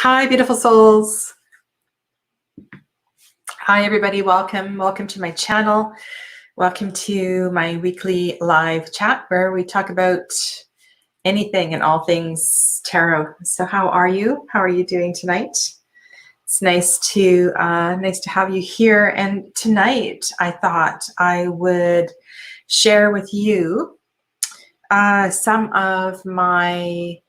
Hi, beautiful souls. Hi, everybody. Welcome to my channel. Welcome to my weekly live chat where we talk about anything and all things tarot. So how are you? How are you doing tonight? It's nice to have you here. And tonight I thought I would share with you some of my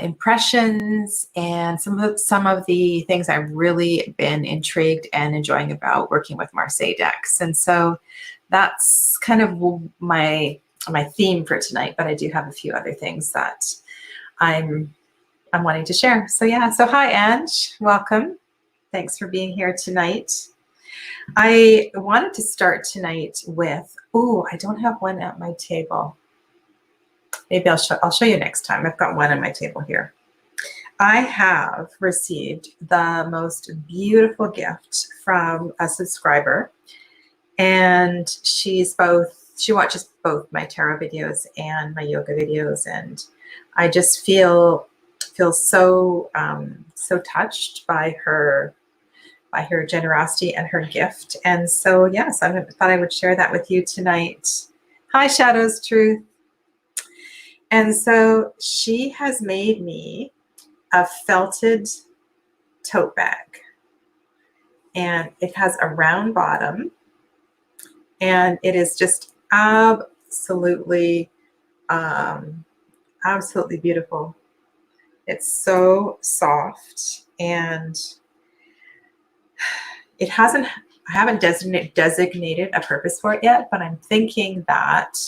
impressions and some of the things I've really been intrigued and enjoying about working with Marseille decks. And so that's kind of my theme for tonight, but I do have a few other things that I'm wanting to share. So yeah, so hi Ange, welcome. Thanks for being here tonight. I wanted to start tonight with, I don't have one at my table. Maybe I'll show you next time. I've got one on my table here. I have received the most beautiful gift from a subscriber, and she watches both my tarot videos and my yoga videos, and I just feel so touched by her generosity and her gift. And so yes, I thought I would share that with you tonight. Hi Shadows Truth. And so she has made me a felted tote bag, and it has a round bottom, and it is just absolutely beautiful. It's so soft, and I haven't designated a purpose for it yet, but I'm thinking that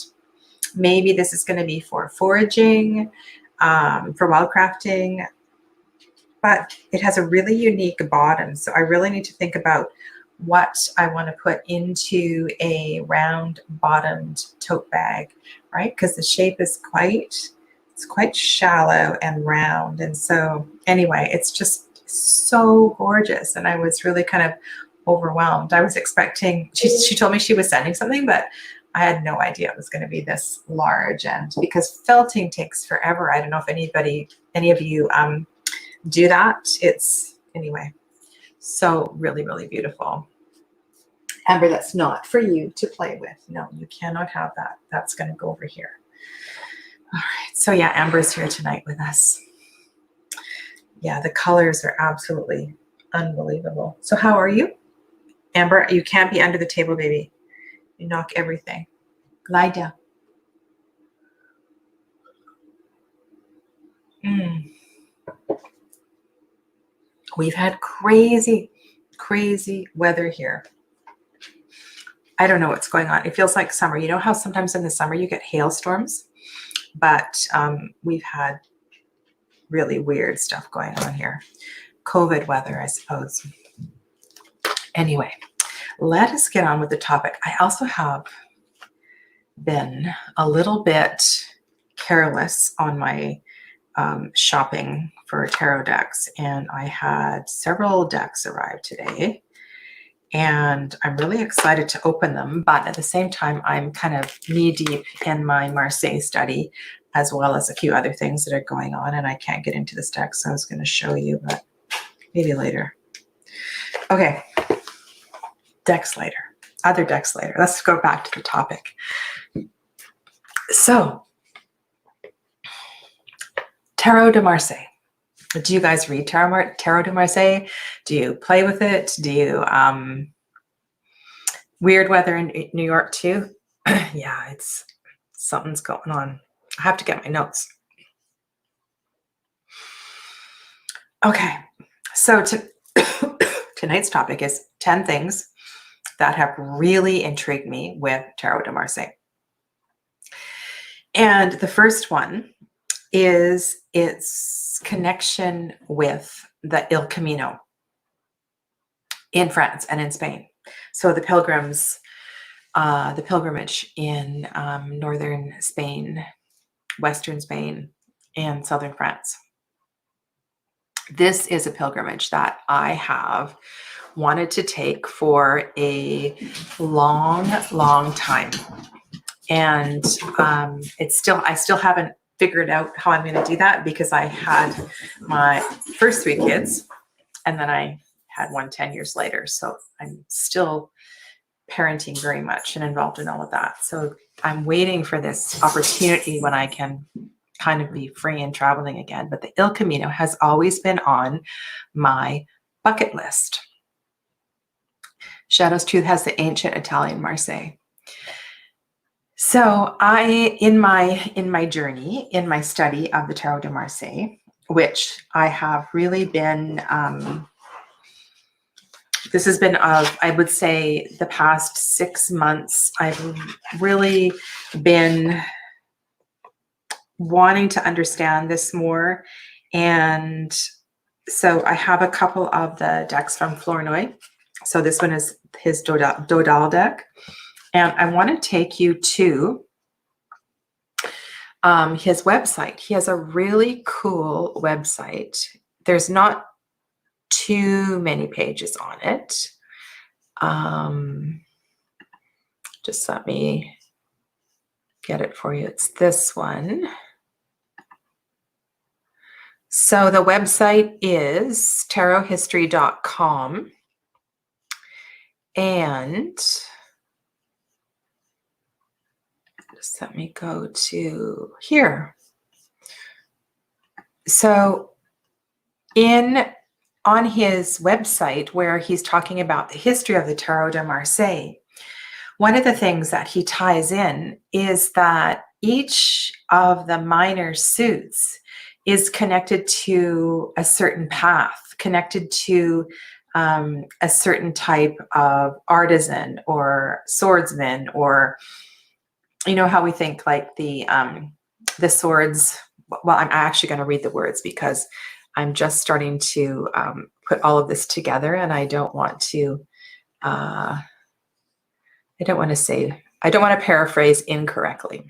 maybe this is going to be for foraging, for wildcrafting, but it has a really unique bottom. So I really need to think about what I want to put into a round bottomed tote bag, right? Because the shape is quite shallow and round. And so anyway, it's just so gorgeous. And I was really kind of overwhelmed. I was expecting, she told me she was sending something, but I had no idea it was going to be this large. And because felting takes forever, I don't know if any of you do that. Anyway, so really, really beautiful. Amber, that's not for you to play with. No, you cannot have that. That's going to go over here. All right. So yeah, Amber's here tonight with us. Yeah, the colors are absolutely unbelievable. So how are you? Amber, you can't be under the table, baby. You knock everything. Lie down. We've had crazy weather here. I don't know what's going on. It feels like summer. You know how sometimes in the summer you get hailstorms? But we've had really weird stuff going on here. COVID weather, I suppose. Anyway, let us get on with the topic. I also have been a little bit careless on my shopping for tarot decks, and I had several decks arrive today, and I'm really excited to open them, but at the same time I'm kind of knee deep in my Marseille study, as well as a few other things that are going on, and I can't get into this deck, so I was going to show you, but maybe later. Okay, decks later, other decks later. Let's go back to the topic. So Tarot de Marseille. Do you guys read Tarot de Marseille? Do you play with it? Do you weird weather in New York too? Yeah, something's going on. I have to get my notes. Okay, so tonight's topic is 10 things that have really intrigued me with Tarot de Marseille. And the first one is its connection with the Il Camino in France and in Spain. So the pilgrimage in northern Spain, western Spain, and southern France. This is a pilgrimage that I have wanted to take for a long time. And I still haven't figured out how I'm going to do that because I had my first 3 kids and then I had one 10 years later. So I'm still parenting very much and involved in all of that. So I'm waiting for this opportunity when I can kind of be free and traveling again. But the Il Camino has always been on my bucket list. Shadow's Truth has the ancient Italian Marseille. So in my journey, in my study of the Tarot de Marseille, which I have really been, this has been I would say the past 6 months, I've really been wanting to understand this more. And so I have a couple of the decks from Flournoy. So this one is his Dodal deck. And I want to take you to his website. He has a really cool website. There's not too many pages on it. Just let me get it for you. It's this one. So the website is tarothistory.com. And just let me go to here. So on his website, where he's talking about the history of the Tarot de Marseille, one of the things that he ties in is that each of the minor suits is connected to a certain path, connected to a certain type of artisan or swordsman, or you know how we think like the swords. Well, I'm actually going to read the words because I'm just starting to put all of this together, and I don't want to paraphrase incorrectly.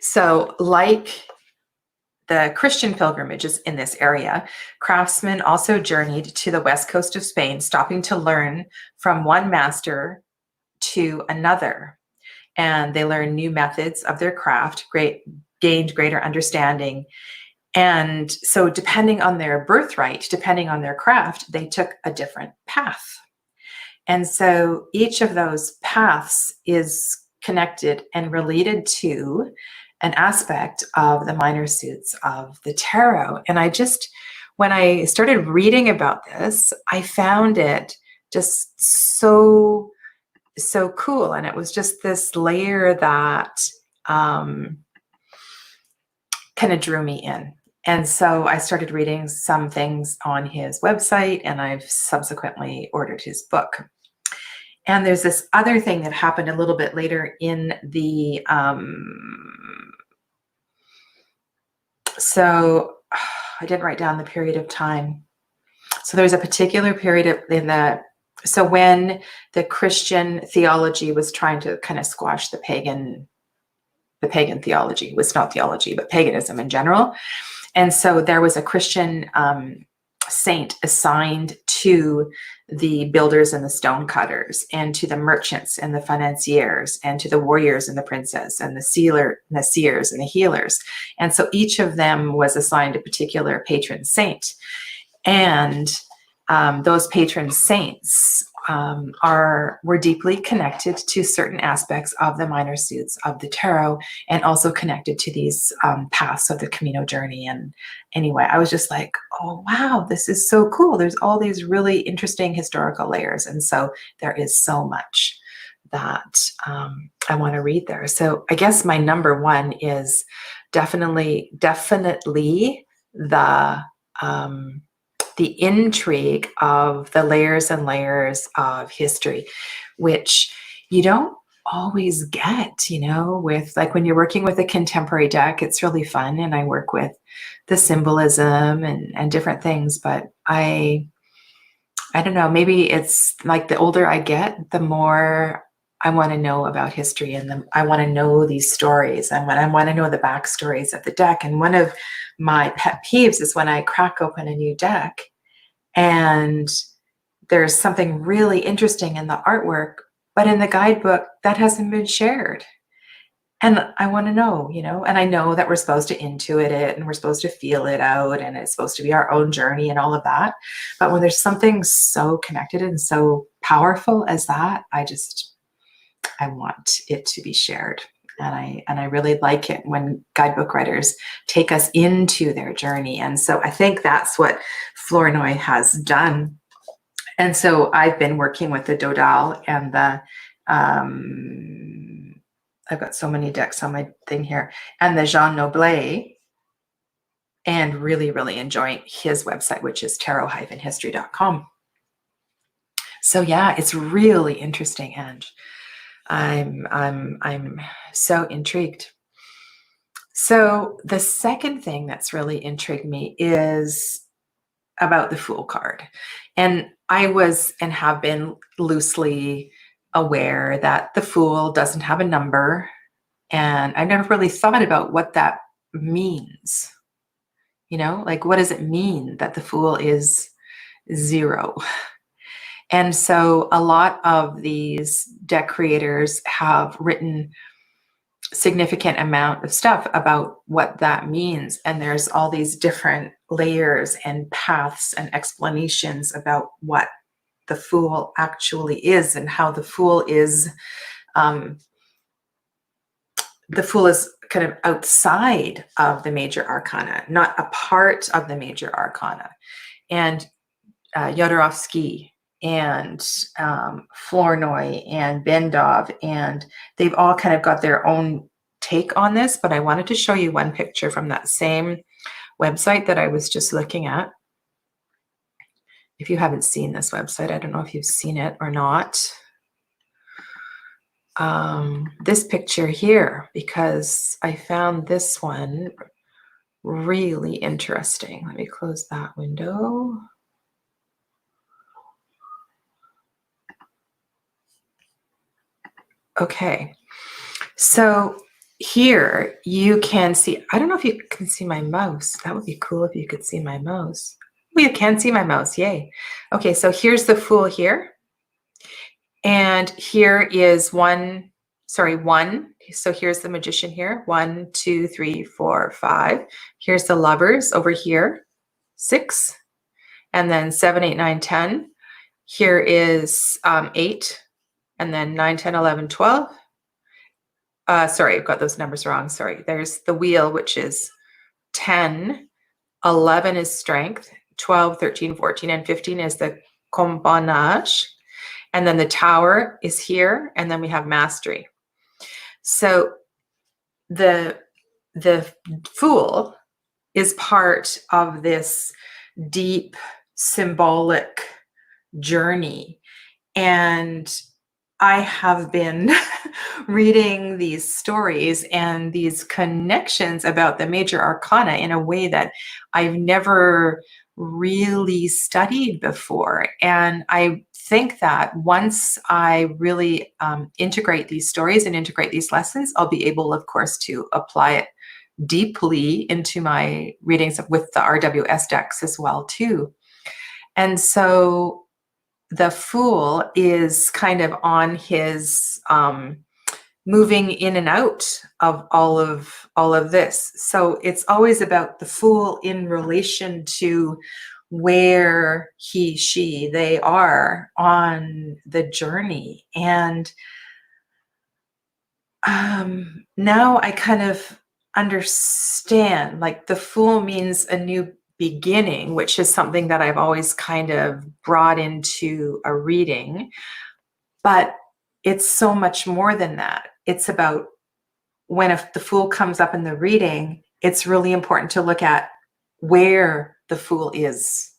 So like the Christian pilgrimages in this area, craftsmen also journeyed to the west coast of Spain, stopping to learn from one master to another. And they learned new methods of their craft, gained greater understanding. And so depending on their birthright, depending on their craft, they took a different path. And so each of those paths is connected and related to an aspect of the minor suits of the tarot. And when I started reading about this, I found it just so cool. And it was just this layer that kind of drew me in. And so I started reading some things on his website, and I've subsequently ordered his book. And there's this other thing that happened a little bit later in the, so I didn't write down the period of time. So there's a particular period so when the Christian theology was trying to kind of squash the pagan theology, it was not theology, but paganism in general. And so there was a Christian saint assigned to the builders and the stonecutters, and to the merchants and the financiers, and to the warriors and the princes, and the seers and the healers. And so each of them was assigned a particular patron saint. And those patron saints were deeply connected to certain aspects of the minor suits of the tarot, and also connected to these paths of the Camino journey. And anyway, I was just like, oh, wow, this is so cool. There's all these really interesting historical layers. And so there is so much that I want to read there. So I guess my number one is definitely the intrigue of the layers and layers of history, which you don't always get, with like when you're working with a contemporary deck, it's really fun. And I work with the symbolism and different things, but I don't know, maybe it's like the older I get, the more I want to know about history, and I want to know these stories, and I want to know the backstories of the deck. And one of my pet peeves is when I crack open a new deck and there's something really interesting in the artwork, but in the guidebook that hasn't been shared. And I want to know, and I know that we're supposed to intuit it and we're supposed to feel it out and it's supposed to be our own journey and all of that. But when there's something so connected and so powerful as that, I want it to be shared. And I really like it when guidebook writers take us into their journey. And so I think that's what Flournoy has done. And so I've been working with the Dodal and the I've got so many decks on my thing here, and the Jean Noblet, and really, really enjoying his website, which is tarot-history.com. So yeah, it's really interesting, and I'm so intrigued. So the second thing that's really intrigued me is about the Fool card. And I was and have been loosely aware that the Fool doesn't have a number. And I've never really thought about what that means. Like, what does it mean that the Fool is 0? And so a lot of these deck creators have written significant amount of stuff about what that means. And there's all these different layers and paths and explanations about what the Fool actually is and how the Fool is kind of outside of the major arcana, not a part of the major arcana. And Jodorowsky and Flournoy and Bendov, and they've all kind of got their own take on this, but I wanted to show you one picture from that same website that I was just looking at. If you haven't seen this website, I don't know if you've seen it or not. This picture here, because I found this one really interesting. Let me close that window. Okay, so here you can see, I don't know if you can see my mouse. That would be cool if you could see my mouse. Oh, you can see my mouse, yay. Okay, so here's the Fool here. And here is one. So here's the Magician here. 1, 2, 3, 4, 5. Here's the Lovers over here. 6. And then 7, 8, 9, 10. Here is 8. And then 9, 10, 11, 12. Sorry, I've got those numbers wrong. Sorry. There's the Wheel, which is 10. 11 is Strength. 12, 13, 14, and 15 is the Compagnage. And then the Tower is here. And then we have Mastery. So the Fool is part of this deep symbolic journey. And I have been reading these stories and these connections about the major arcana in a way that I've never really studied before. And I think that once I really integrate these stories and integrate these lessons, I'll be able, of course, to apply it deeply into my readings with the RWS decks as well, too. And so the Fool is kind of on his moving in and out of all of this. So it's always about the Fool in relation to where he, she, they are on the journey. And now I kind of understand, like, the Fool means a new beginning, which is something that I've always kind of brought into a reading, but it's so much more than that. It's about when the Fool comes up in the reading, it's really important to look at where the Fool is.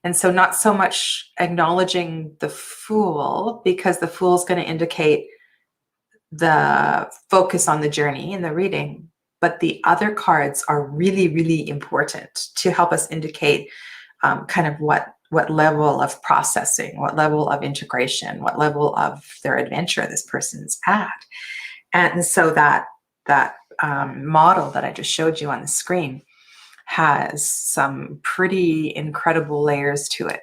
And so not so much acknowledging the Fool, because the Fool is going to indicate the focus on the journey in the reading, but the other cards are really, really important to help us indicate kind of what level of processing, what level of integration, what level of their adventure this person's at. And so that model that I just showed you on the screen has some pretty incredible layers to it.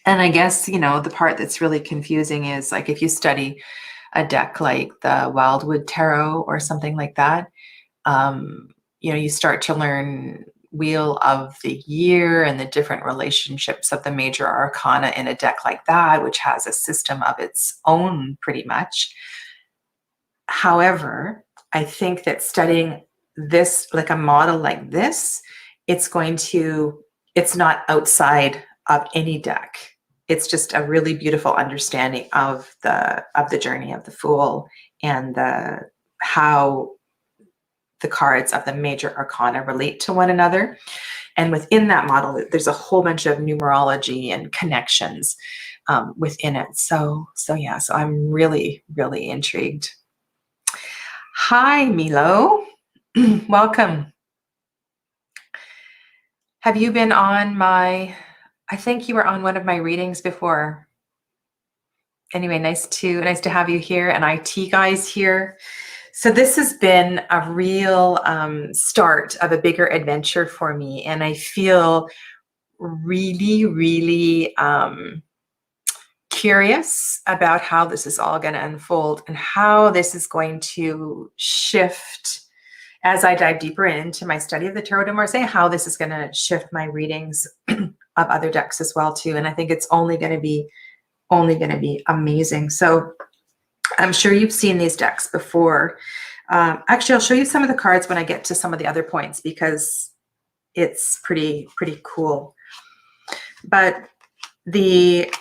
And I guess, the part that's really confusing is, like, if you study a deck like the Wildwood Tarot or something like that, you start to learn Wheel of the Year and the different relationships of the major arcana in a deck like that, which has a system of its own pretty much. However, I think that studying this, like a model like this, it's not outside of any deck. It's just a really beautiful understanding of the journey of the Fool and how the cards of the major arcana relate to one another. And within that model, there's a whole bunch of numerology and connections within it. So I'm really, really intrigued. Hi, Milo. Welcome. Have you been on I think you were on one of my readings before. Anyway, nice to have you here, and IT guys here. So this has been a real start of a bigger adventure for me, and I feel really, really curious about how this is all going to unfold and how this is going to shift as I dive deeper into my study of the Tarot de Marseille, how this is going to shift my readings of other decks as well too. And I think it's only going to be amazing. So I'm sure you've seen these decks before. Actually, I'll show you some of the cards when I get to some of the other points, because it's pretty cool. But the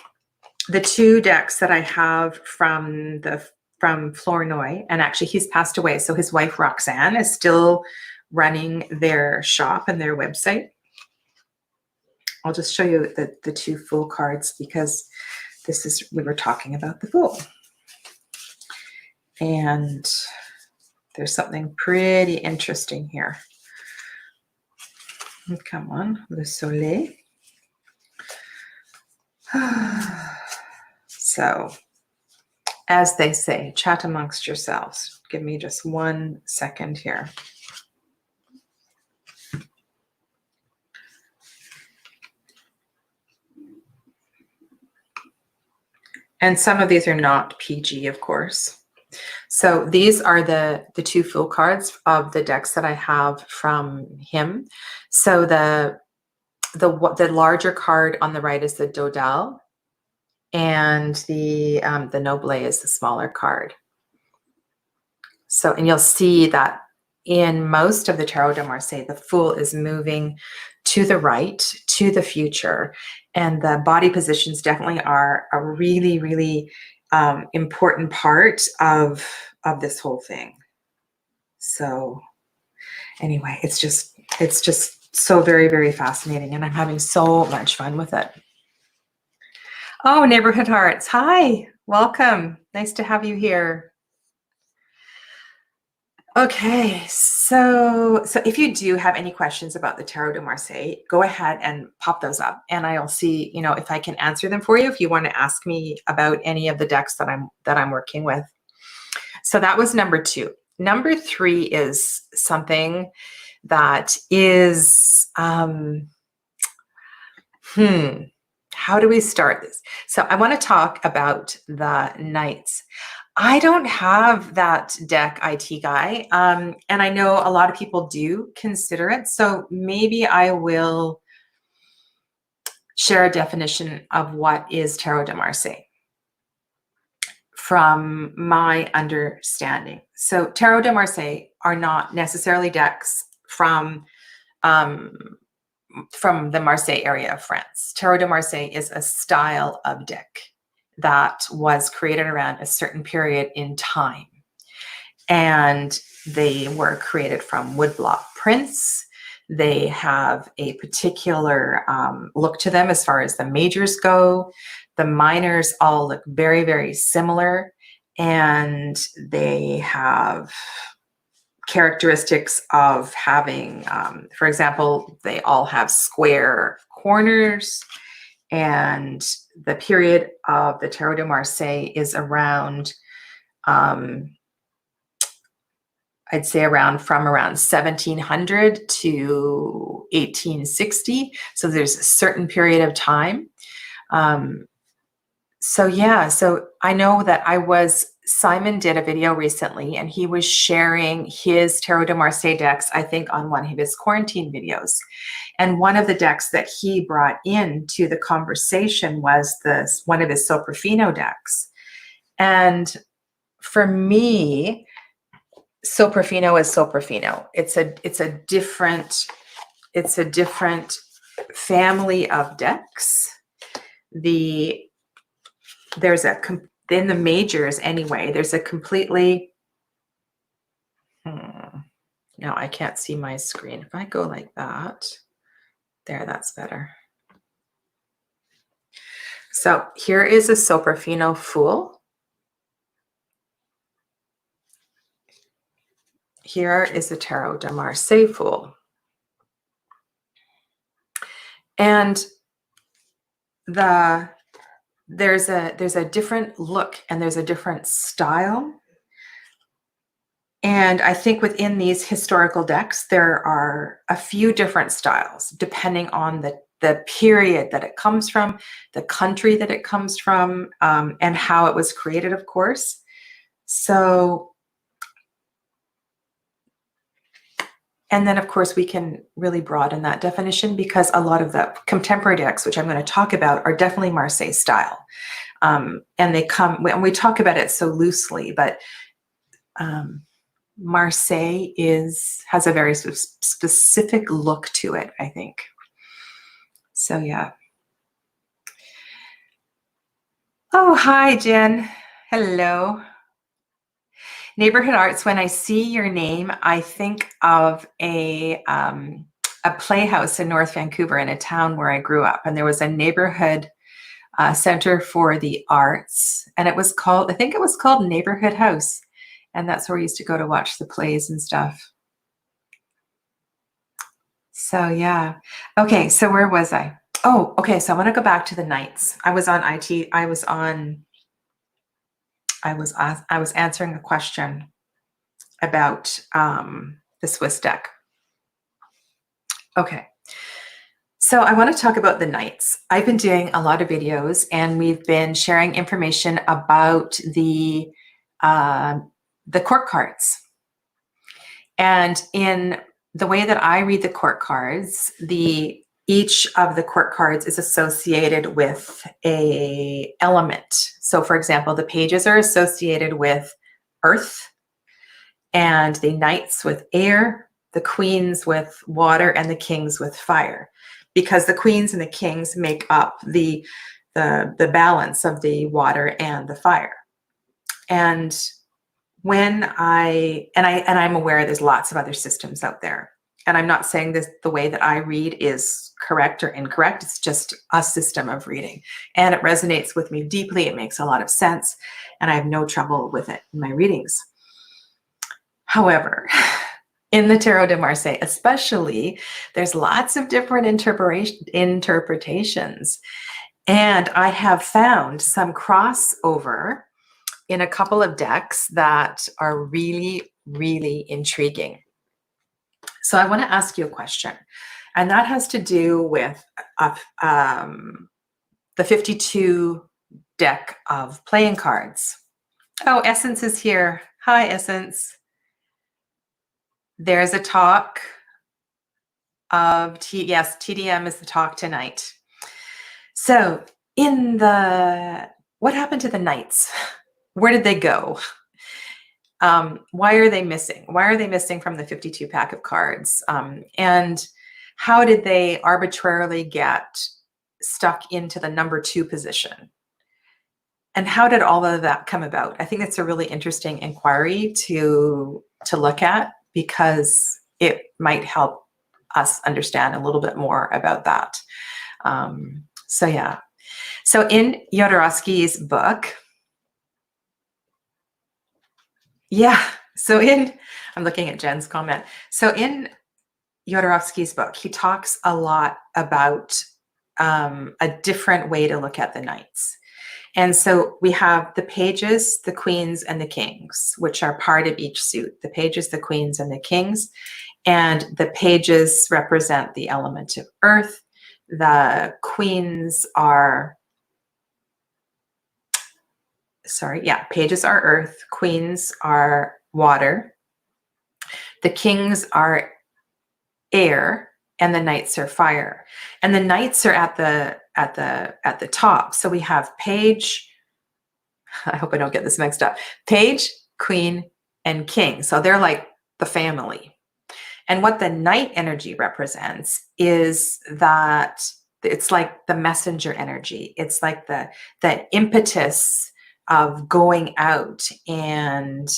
two decks that I have from Flournoy, and actually he's passed away, so his wife Roxanne is still running their shop and their website. I'll just show you the two Fool cards, because we were talking about the Fool. And there's something pretty interesting here. Come on, Le Soleil. So, as they say, chat amongst yourselves. Give me just 1 second here. And some of these are not PG, of course. So these are the two Fool cards of the decks that I have from him. So the larger card on the right is the Dodal, and the Noble is the smaller card. So, and you'll see that in most of the Tarot de Marseille, the Fool is moving to the right, to the future, and the body positions definitely are a really, really important part of this whole thing. So anyway, it's just so very, very fascinating, and I'm having so much fun with it. Oh, Neighborhood Hearts. Hi, welcome. Nice to have you here. Okay, so if you do have any questions about the Tarot de Marseille, go ahead and pop those up, and I'll see, if I can answer them for you. If you want to ask me about any of the decks that I'm working with. So that was number 2. Number 3 is something that is how do we start this? So I want to talk about the Knights. I don't have that deck, IT guy, and I know a lot of people do consider it. So maybe I will share a definition of what is Tarot de Marseille from my understanding. So Tarot de Marseille are not necessarily decks from the Marseille area of France. Tarot de Marseille is a style of deck that was created around a certain period in time. And they were created from woodblock prints. They have a particular look to them as far as the majors go. The minors all look very, very similar. And they have characteristics of having, for example, they all have square corners. And the period of the Tarot de Marseille is around, I'd say from around 1700 to 1860. So there's a certain period of time. So I know that I was Simon did a video recently, and he was sharing his Tarot de Marseille decks, I think, on one of his quarantine videos. And one of the decks that he brought into the conversation was one of his Soprafino decks. And for me, Soprafino is Soprafino. It's a different family of decks. In the majors anyway, there's a completely, no, I can't see my screen. If I go like that, there, that's better. So here is a Soprafino Fool. Here is a Tarot de Marseille Fool. And there's a different look and there's a different style. And I think within these historical decks, there are a few different styles, depending on the period that it comes from, the country that it comes from, and how it was created, of course. So, and then, of course, we can really broaden that definition because a lot of the contemporary decks, which I'm going to talk about, are definitely Marseille style. And we talk about it so loosely, but Marseille has a very specific look to it, I think. So, yeah. Oh, hi, Jen. Hello. Neighborhood Arts, when I see your name, I think of a playhouse in North Vancouver in a town where I grew up. And there was a neighborhood center for the arts. And I think it was called Neighborhood House. And that's where we used to go to watch the plays and stuff. So, yeah. Okay, so where was I? Oh, okay, so I want to go back to the Knights. I was answering a question about the Swiss deck. Okay, so I want to talk about the Knights. I've been doing a lot of videos and we've been sharing information about the court cards. And in the way that I read the court cards, each of the court cards is associated with a element. So for example, the pages are associated with earth, and the knights with air, the queens with water, and the kings with fire, because the queens and the kings make up the balance of the water and the fire. And I'm aware there's lots of other systems out there. And I'm not saying this, the way that I read is correct or incorrect. It's just a system of reading. And it resonates with me deeply. It makes a lot of sense. And I have no trouble with it in my readings. However, in the Tarot de Marseille especially, there's lots of different interpretations. And I have found some crossover in a couple of decks that are really, really intriguing. So I want to ask you a question, and that has to do with the 52 deck of playing cards. Oh, Essence is here. Hi, Essence. There's a talk of yes, TDM is the talk tonight. So what happened to the Knights? Where did they go? Why are they missing? Why are they missing from the 52 pack of cards? And how did they arbitrarily get stuck into the number 2 position? And how did all of that come about? I think that's a really interesting inquiry to look at, because it might help us understand a little bit more about that. So yeah. So in Jodorowsky's book, I'm looking at Jen's comment. So in Jodorowsky's book, he talks a lot about a different way to look at the Knights. And so we have the pages, the queens, and the kings, which are part of each suit. The pages, the queens, and the kings. And the pages represent the element of earth. The queens are pages are earth, queens are water, the kings are air, and the knights are fire. And the knights are at the top. So we have page, I hope I don't get this mixed up, page, queen, and king. So they're like the family. And what the knight energy represents is that it's like the messenger energy. It's like the impetus of going out and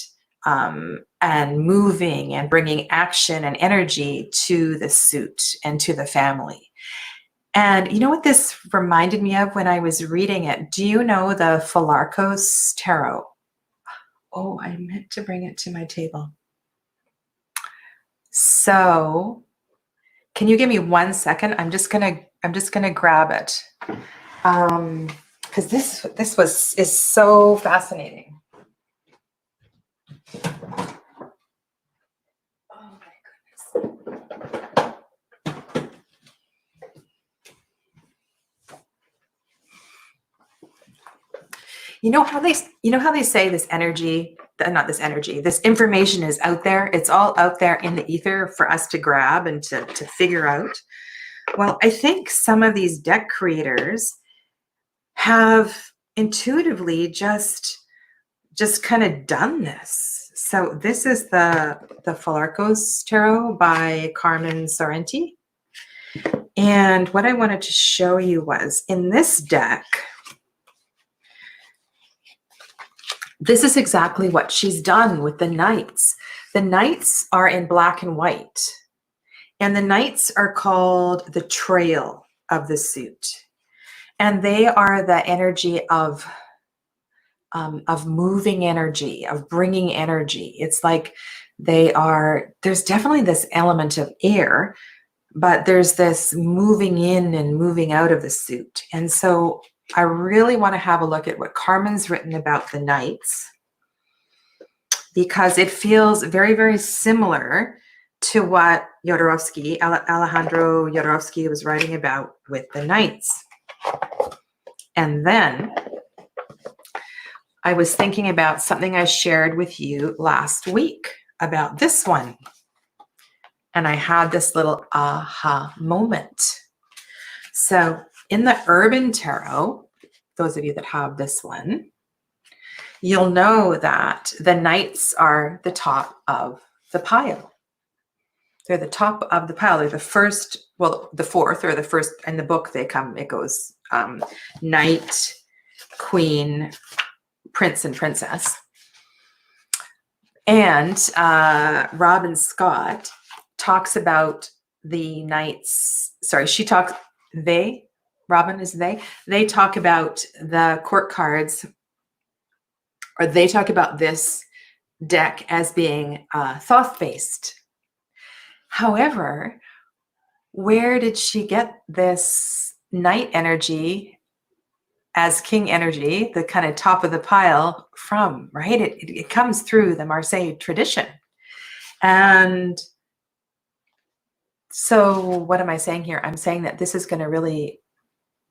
moving and bringing action and energy to the suit and to the family. And you know what this reminded me of when I was reading it? Do you know the Philarkos Tarot? Oh, I meant to bring it to my table. So can you give me 1 second? I'm just gonna grab it. Because this is so fascinating. Oh my goodness. You know how they say this energy, not this energy, this information is out there. It's all out there in the ether for us to grab and to figure out. Well, I think some of these deck creators have intuitively just kind of done this. So this is the Philarkos Tarot by Carmen Sorrenti. And what I wanted to show you was in this deck, this is exactly what she's done with the knights. The knights are in black and white, and the knights are called the trail of the suit. And they are the energy of moving energy, of bringing energy. It's like there's definitely this element of air, but there's this moving in and moving out of the suit. And so I really want to have a look at what Carmen's written about the knights, because it feels very, very similar to what Alejandro Jodorowsky was writing about with the knights. And then I was thinking about something I shared with you last week about this one. And I had this little aha moment. So in the Urban Tarot, those of you that have this one, you'll know that the knights are the top of the pile. They're the top of the pile. They're the first, well, the fourth or the first in the book. It goes knight, queen, prince, and princess. And Robin Scott talks about the knights. Sorry, Robin is they. They talk about the court cards, or they talk about this deck as being Thoth-based. However, where did she get this knight energy as king energy, the kind of top of the pile, from, right? It comes through the Marseille tradition. And so what am I saying here? I'm saying that this is going to really,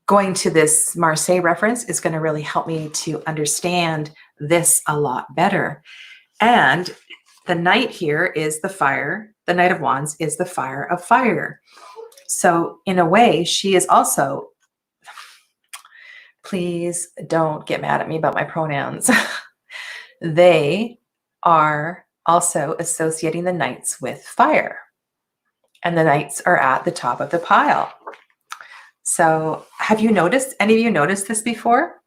going to this Marseille reference is going to really help me to understand this a lot better. And the knight here is the fire. The Knight of Wands is the fire of fire. So in a way, she is also, please don't get mad at me about my pronouns. They are also associating the knights with fire. And the knights are at the top of the pile. So have you noticed, any of you noticed this before?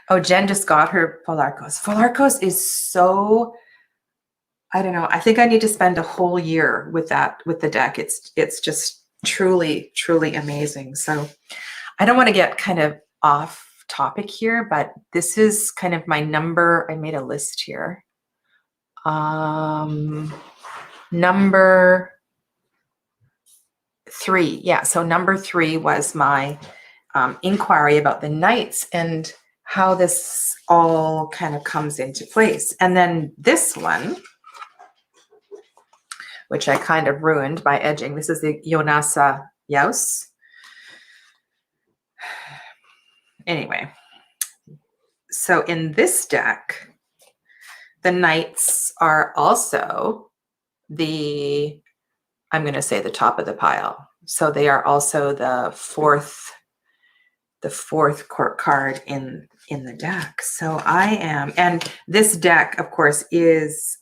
Oh, Jen just got her Philarkos. Philarkos is so, I don't know. I think I need to spend a whole year with the deck. It's just truly, truly amazing. So I don't want to get kind of off topic here, but this is kind of my number. I made a list here. Number 3. Yeah. So number 3 was my inquiry about the knights and how this all kind of comes into place. And then this one, which I kind of ruined by edging. This is the Yonasa Yaus. Anyway, So in this deck, the Knights are also I'm going to say the top of the pile. So they are also the fourth court card in the deck. So I am, and this deck, of course, is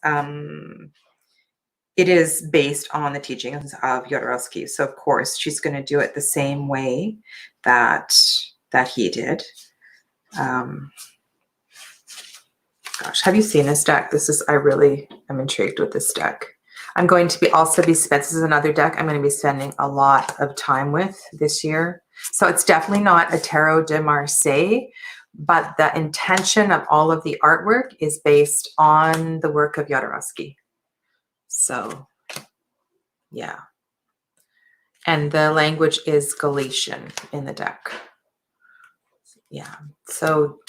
it is based on the teachings of Jodorowsky. So of course she's going to do it the same way that he did. Gosh, have you seen this deck? I really am intrigued with this deck. I'm going to this is another deck I'm going to be spending a lot of time with this year. So it's definitely not a Tarot de Marseille, but the intention of all of the artwork is based on the work of Jodorowsky. So, yeah. And the language is Galatian in the deck. Yeah. So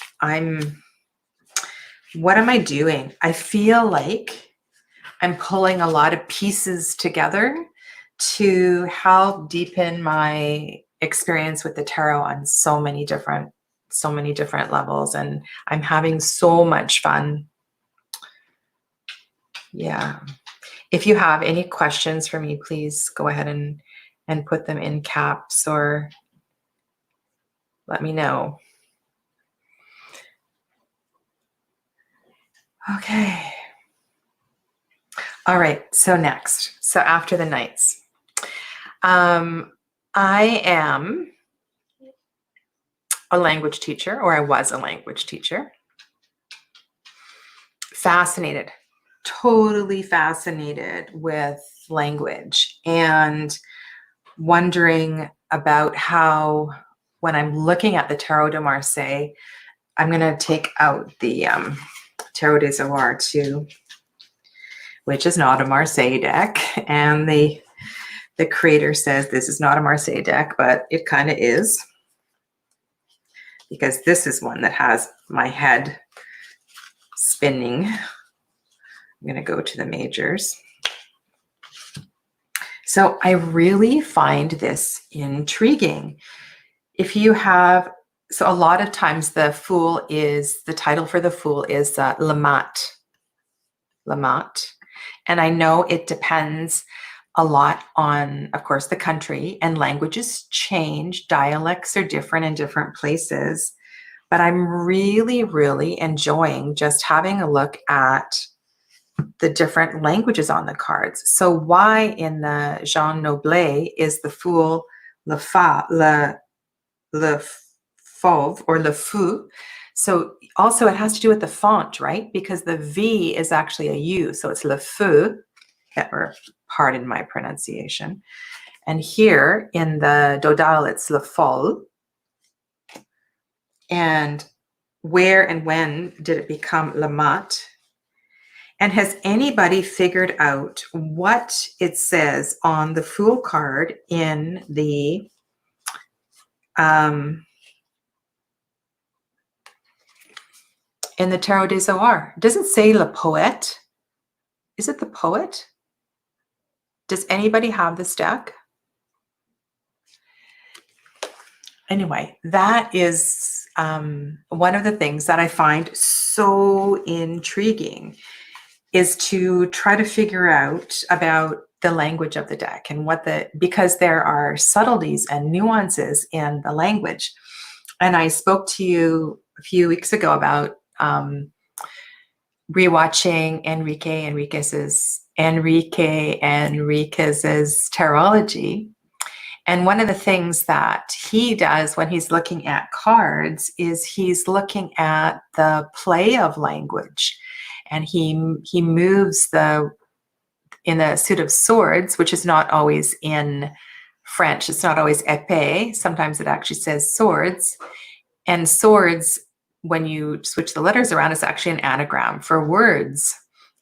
what am I doing? I feel like I'm pulling a lot of pieces together to help deepen my experience with the tarot on so many different levels. And I'm having so much fun. Yeah. If you have any questions for me, please go ahead and put them in caps or let me know. Okay. All right. So next, so after the Knights, I am a language teacher, or I was a language teacher. Fascinated, totally fascinated with language and wondering about how, when I'm looking at the Tarot de Marseille, I'm going to take out the Tarot des Arts too, which is not a Marseille deck. And the creator says this is not a Marseille deck, but it kind of is, because this is one that has my head spinning. I'm going to go to the majors. So I really find this intriguing. If you have, so a lot of times the title for the Fool is Le Mat. And I know it depends a lot on, of course, the country, and languages change. Dialects are different in different places. But I'm really, really enjoying just having a look at the different languages on the cards. So why in the Jean Noblet is the Fool le fauve or le fou? So also it has to do with the font, right? Because the V is actually a U, so it's le feu, or pardon my pronunciation. And here in the Dodal, it's le fol. And where and when did it become le mat? And has anybody figured out what it says on the Fool card in the Tarot des Arts? Does it say le poète? Is it the poet? Does anybody have this deck? Anyway, that is one of the things that I find so intriguing, is to try to figure out about the language of the deck and because there are subtleties and nuances in the language. And I spoke to you a few weeks ago about rewatching Enrique Enriquez's tarology. And one of the things that he does when he's looking at cards is he's looking at the play of language. And he moves in the suit of swords, which is not always in French. It's not always épée. Sometimes it actually says swords. And swords, when you switch the letters around, is actually an anagram for words,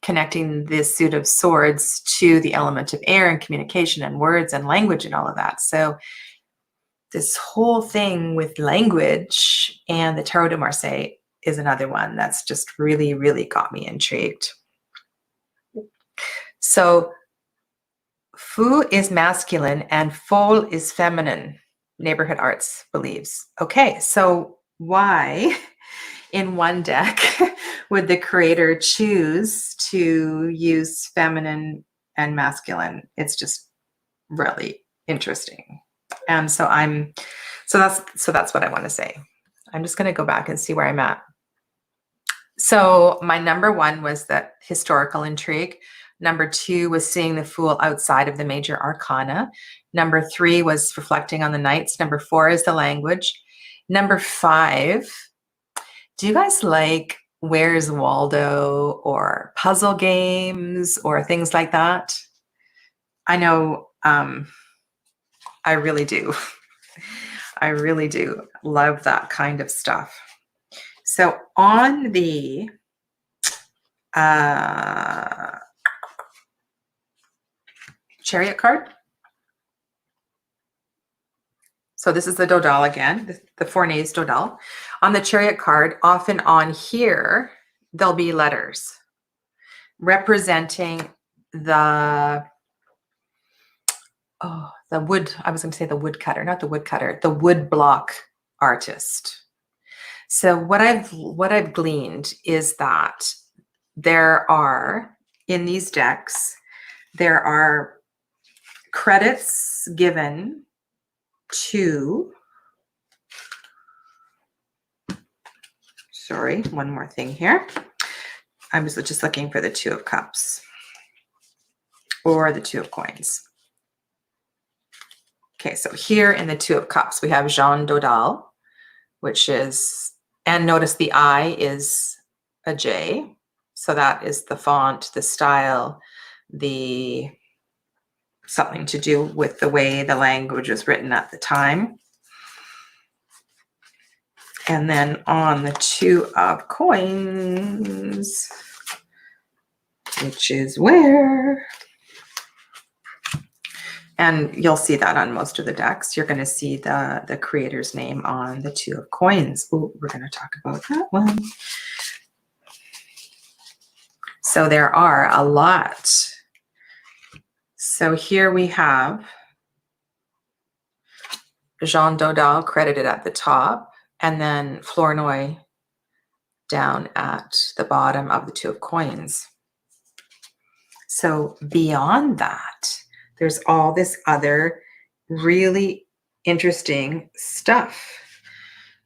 connecting this suit of swords to the element of air and communication and words and language and all of that. So this whole thing with language and the Tarot de Marseille is another one that's just really, really got me intrigued. So fou is masculine and folle is feminine, Neighborhood Arts believes. Okay, so why in one deck, would the creator choose to use feminine and masculine? It's just really interesting. And so that's what I want to say. I'm just going to go back and see where I'm at. So my number 1 was that historical intrigue. Number 2 was seeing the Fool outside of the major arcana. Number 3 was reflecting on the knights. Number 4 is the language. Number 5, do you guys like Where's Waldo or puzzle games or things like that? I know I really do. I really do love that kind of stuff. So on the Chariot card, so this is the Dodal again, the Fournier's Dodal. On the Chariot card, often on here, there'll be letters representing the wood, I was going to say the woodcutter, not the woodcutter, the wood block artist. So what I've gleaned is that there are, in these decks, there are credits given to, sorry, one more thing here. I was just looking for the 2 of Cups or the 2 of Coins. Okay, so here in the 2 of Cups, we have Jean Dodal, which is, and notice the I is a J. So that is the font, the style, the something to do with the way the language was written at the time. And then on the 2 of Coins, which is where, and you'll see that on most of the decks, you're going to see the creator's name on the 2 of Coins. Oh, we're going to talk about that one. So there are a lot. So here we have Jean Dodal credited at the top, and then Flournoy down at the bottom of the 2 of Coins. So beyond that, there's all this other really interesting stuff.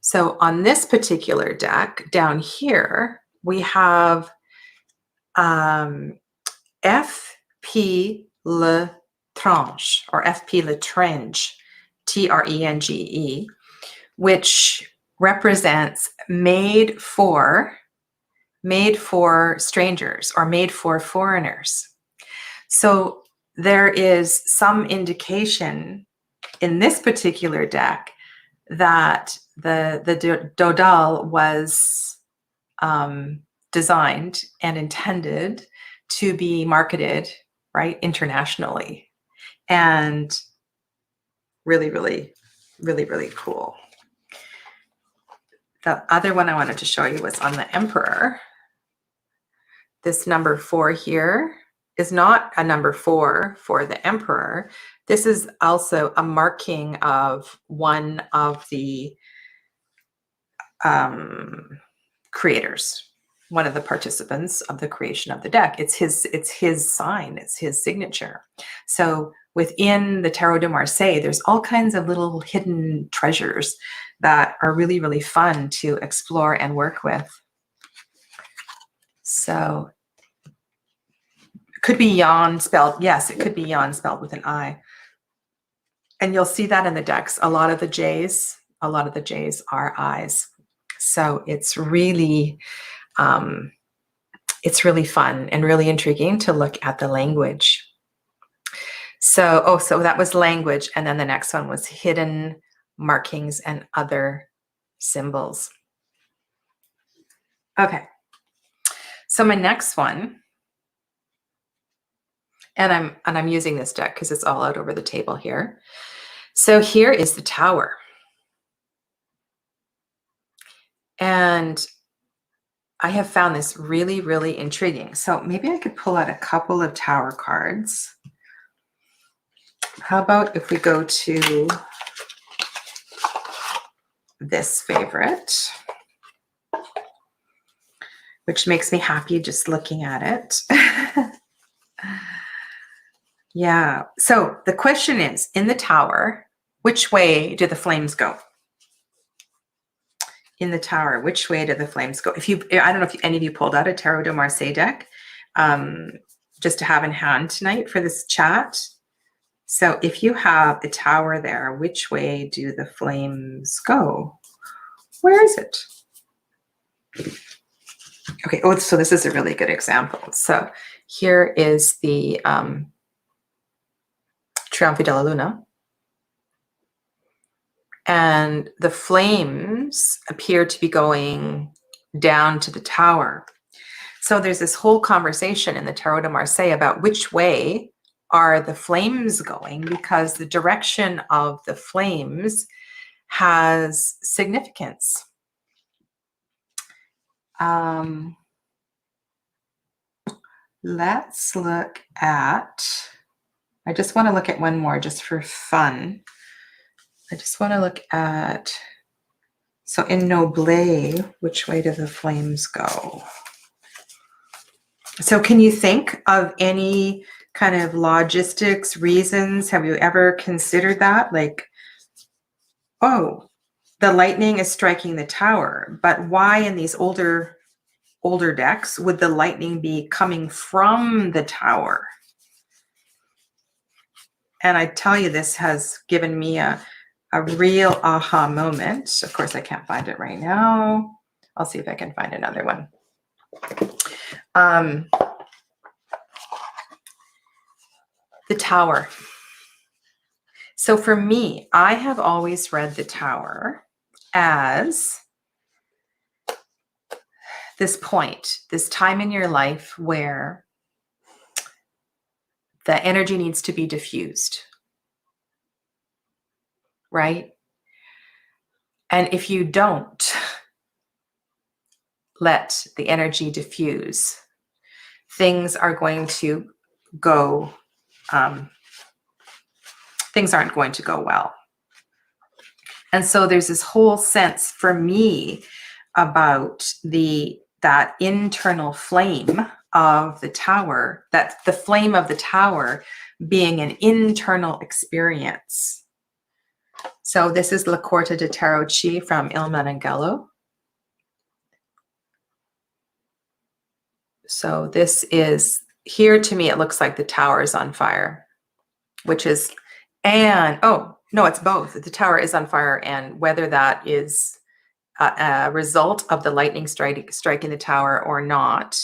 So on this particular deck down here, we have F.P. Letrange, or F.P. Letrange, Trenge, which represents made for strangers or made for foreigners. So there is some indication in this particular deck that the Dodal was designed and intended to be marketed, right, internationally. And really, really, really, really cool. The other one I wanted to show you was on the Emperor. This number 4 here is not a number 4 for the Emperor. This is also a marking of one of the creators, one of the participants of the creation of the deck. It's his sign, it's his signature. So within the Tarot de Marseille, there's all kinds of little hidden treasures that are really, really fun to explore and work with. So it could be Jan spelled, yes, it could be Jan spelled with an I. And you'll see that in the decks. A lot of the J's are I's. So it's really fun and really intriguing to look at the language. So that was language. And then the next one was hidden markings and other symbols. Okay. So my next one, and I'm using this deck because it's all out over the table here. So here is the Tower. And I have found this really, really intriguing. So maybe I could pull out a couple of Tower cards. How about if we go to this favorite? which makes me happy just looking at it. Yeah. So the question is, in the tower, which way do the flames go? In the tower, which way do the flames go? I don't know if any of you pulled out a Tarot de Marseille deck, just to have in hand tonight for this chat. So if you have a tower there, which way do the flames go? Where is it? Okay. Oh, so this is a really good example. So here is the Trionfi della Luna. And the flames appear to be going down to the tower. So there's this whole conversation in the Tarot de Marseille about which way are the flames going, because the direction of the flames has significance. Let's look at, I just want to look at one more just for fun. I just want to look at, so in Noble, which way do the flames go? So can you think of any kind of logistics, reasons? Have you ever considered that? Like, oh, the lightning is striking the tower, but why in these older decks would the lightning be coming from the tower? And I tell you, this has given me a real aha moment. Of course, I can't find it right now. I'll see if I can find another one. The tower. So for me, I have always read the tower as this point, this time in your life where the energy needs to be diffused, right? And if you don't let the energy diffuse, things are going to go, things aren't going to go well. And so there's this whole sense for me about that internal flame of the tower, that the flame of the tower being an internal experience. So this is La Corte de Tarot Chi from Il Menanghello. So this is, here to me, it looks like the tower is on fire, which is, and, oh, no, it's both. The tower is on fire, and whether that is a result of the lightning striking the tower or not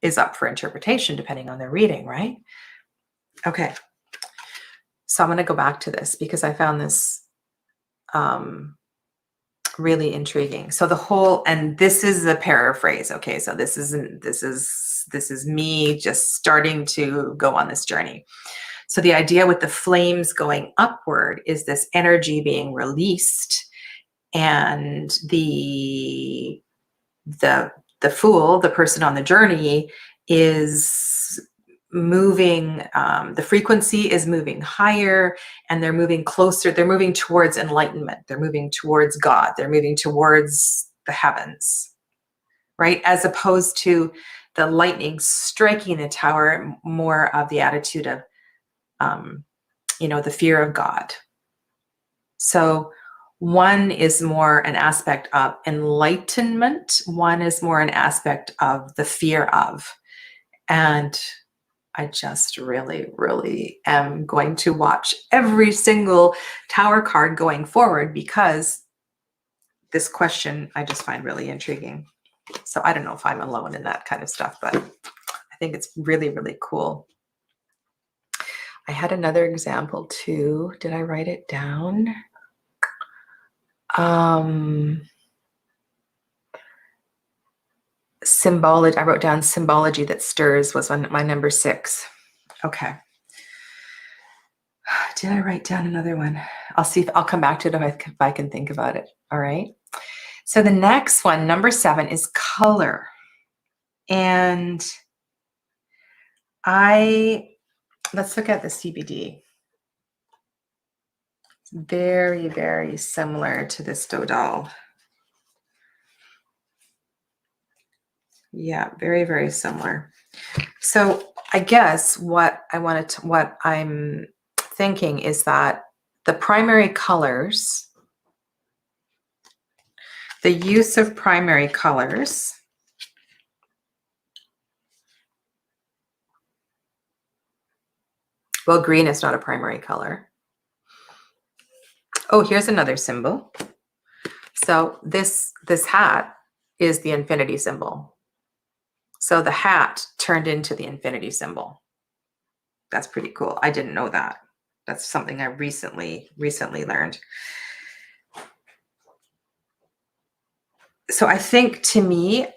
is up for interpretation depending on their reading, right? Okay. So I'm going to go back to this because I found this really intriguing. So the whole, and this is a paraphrase. Okay. So this is me just starting to go on this journey. So the idea with the flames going upward is this energy being released, and the fool, the person on the journey, is moving, the frequency is moving higher, and they're moving closer, they're moving towards enlightenment, they're moving towards God, they're moving towards the heavens, right? As opposed to the lightning striking the tower, more of the attitude of, the fear of God. So one is more an aspect of enlightenment, one is more an aspect of the fear of. And I just really, really am going to watch every single tower card going forward, because this question I just find really intriguing. So I don't know if I'm alone in that kind of stuff, but I think it's really, really cool. I had another example too. Did I write it down? Symbology. I wrote down symbology that stirs was my number 6. Okay. Did I write down another one? I'll see if I'll come back to it if I can think about it. All right. So the next one, number 7, is color. And let's look at the CBD. It's very, very similar to this Dodal. Yeah, very, very similar. So I guess what I'm thinking is that the primary colors, the use of primary colors, well, green is not a primary color. Oh, here's another symbol. So this hat is the infinity symbol. So the hat turned into the infinity symbol. That's pretty cool. I didn't know that. That's something I recently learned. So I think, to me,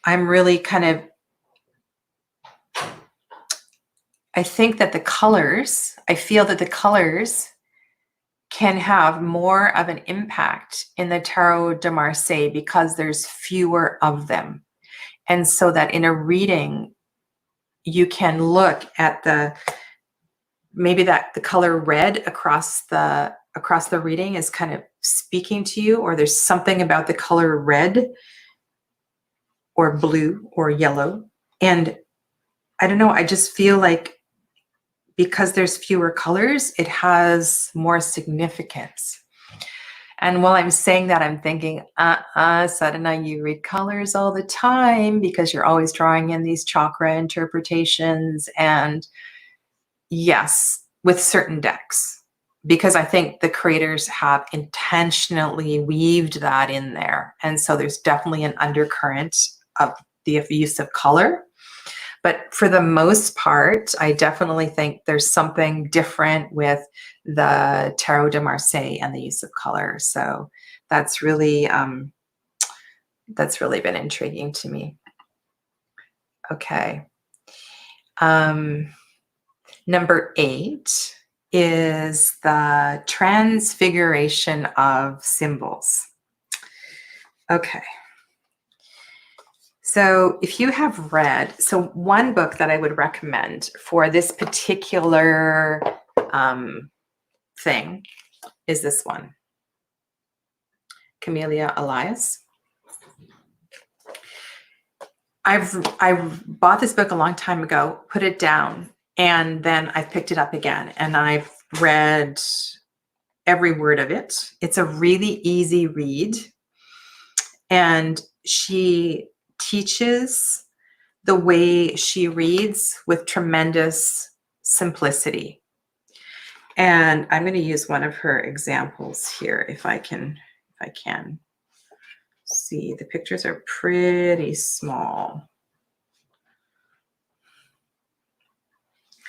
I'm really kind of, I think that the colors, I feel that the colors can have more of an impact in the Tarot de Marseille because there's fewer of them. And so that in a reading, you can look at maybe that the color red across the reading is kind of speaking to you, or there's something about the color red or blue or yellow. And I don't know, I just feel like because there's fewer colors, it has more significance. And while I'm saying that, I'm thinking, Sadhana, you read colors all the time because you're always drawing in these chakra interpretations. And yes, with certain decks, because I think the creators have intentionally weaved that in there. And so there's definitely an undercurrent of the use of color. But for the most part, I definitely think there's something different with the Tarot de Marseille and the use of color. So that's really been intriguing to me. Okay. Number 8 is the transfiguration of symbols. Okay. So if you have read, so one book that I would recommend for this particular thing is this one, Camellia Elias. I bought this book a long time ago, put it down, and then I picked it up again, and I've read every word of it. It's a really easy read, and she teaches the way she reads with tremendous simplicity. And I'm going to use one of her examples here if I can see. The pictures are pretty small.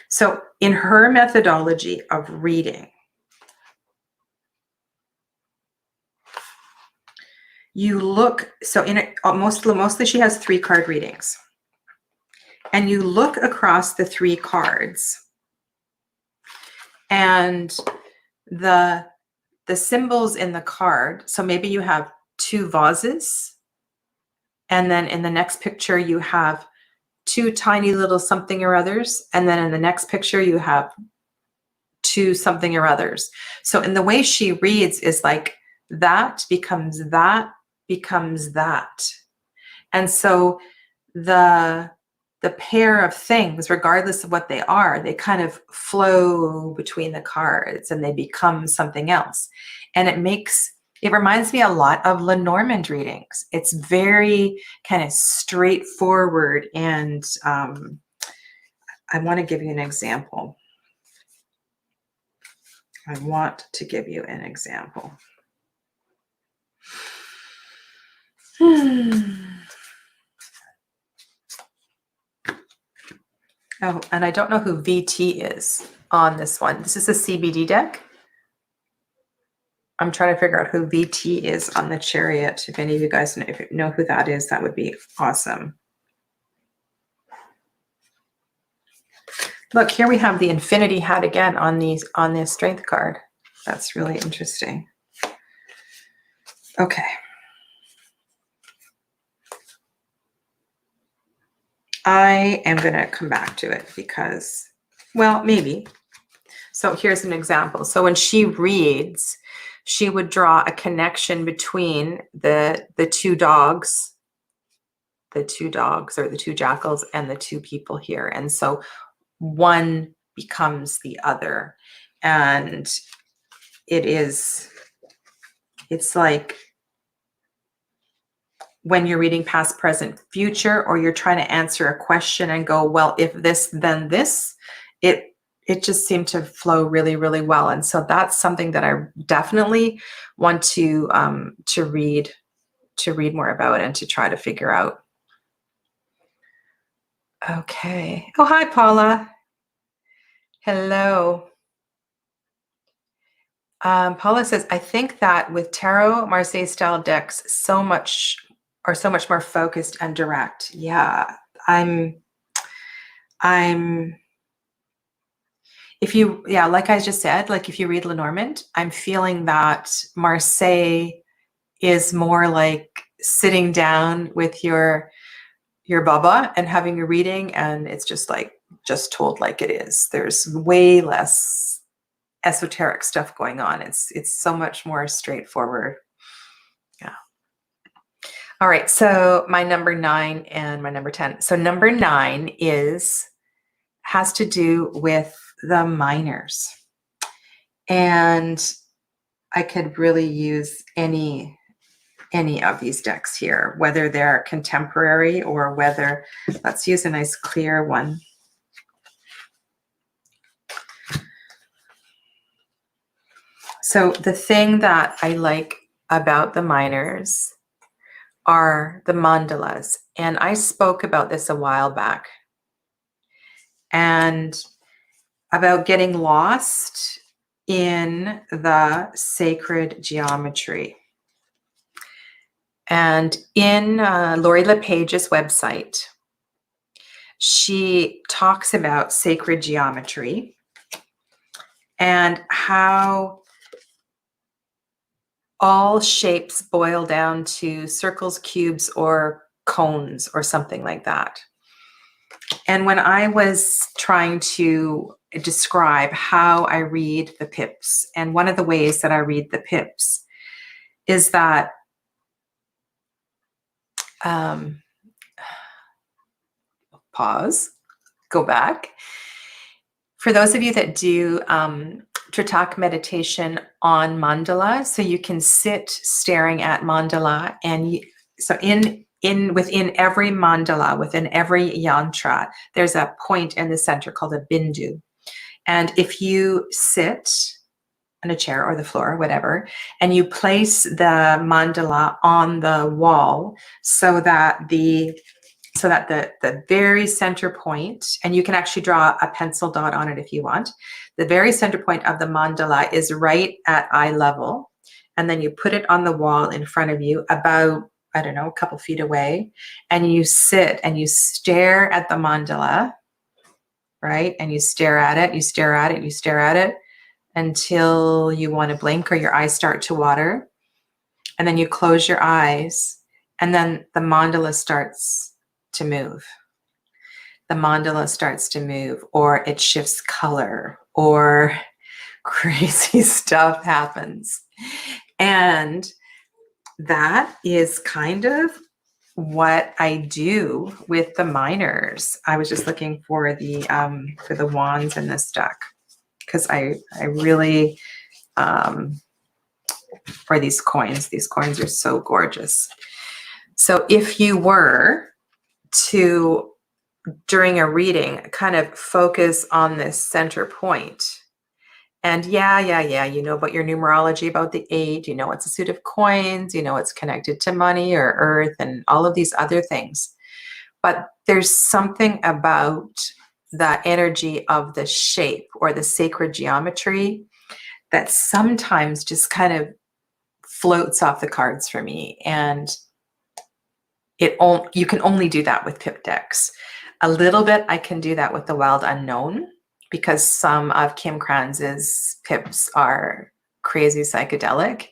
So in her methodology of reading, you look, so in it, mostly she has 3 card readings. And you look across the 3 cards, and the symbols in the card, so maybe you have 2 vases, and then in the next picture you have 2 tiny little something or others, and then in the next picture you have 2 something or others. So in the way she reads is like that becomes that becomes that. And so the pair of things, regardless of what they are, they kind of flow between the cards and they become something else. And it reminds me a lot of Lenormand readings. It's very kind of straightforward. And I want to give you an example. Oh, and I don't know who VT is on this one. This is a CBD deck. I'm trying to figure out who VT is on the Chariot. If any of you guys know who that is, that would be awesome. Look, here we have the Infinity hat again on the Strength card. That's really interesting. Okay. I am going to come back to it because, well, maybe. So here's an example. So when she reads, she would draw a connection between the 2 dogs, two dogs or the two jackals and the two people here. And so one becomes the other. And it's like when you're reading past, present, future, or you're trying to answer a question and go, well, if this, then this, it just seemed to flow really, really well. And so that's something that I definitely want to read more about and to try to figure out. Okay. Oh, hi, Paula. Hello. Paula says, I think that with Tarot Marseille style decks, so much more focused and direct. Yeah, like I just said, like if you read Lenormand, I'm feeling that Marseille is more like sitting down with your baba and having a reading, and it's just told like it is. There's way less esoteric stuff going on. It's so much more straightforward. Yeah. All right. So my number 9 and my number 10. So number 9 has to do with the minors. And I could really use any of these decks here, whether they're contemporary or whether, let's use a nice clear one. So the thing that I like about the minors are the mandalas. And I spoke about this a while back, and about getting lost in the sacred geometry. And in Lori LePage's website, she talks about sacred geometry and how all shapes boil down to circles, cubes, or cones, or something like that. And when I was trying to describe how I read the pips, and one of the ways that I read the pips is that pause, go back. For those of you that do Tritak meditation on mandala, so you can sit staring at mandala, and within every mandala, within every yantra, there's a point in the center called a bindu. And if you sit on a chair or the floor or whatever, and you place the mandala on the wall so that the very center point, and you can actually draw a pencil dot on it if you want, the very center point of the mandala is right at eye level. And then you put it on the wall in front of you about, I don't know, a couple feet away, and you sit and you stare at the mandala, right? And you stare at it, you stare at it, you stare at it until you want to blink or your eyes start to water. And then you close your eyes, and then the mandala starts to move. The mandala starts to move, or it shifts color, or crazy stuff happens. And that is kind of what I do with the minors. I was just looking for the wands in this deck, because I really, for these coins are so gorgeous. So if you were to, during a reading, kind of focus on this center point, and you know about your numerology, about the 8, you know it's a suit of coins, you know it's connected to money or earth and all of these other things. But there's something about the energy of the shape or the sacred geometry that sometimes just kind of floats off the cards for me. And you can only do that with pip decks. A little bit I can do that with the Wild Unknown, because some of Kim Kranz's pips are crazy psychedelic.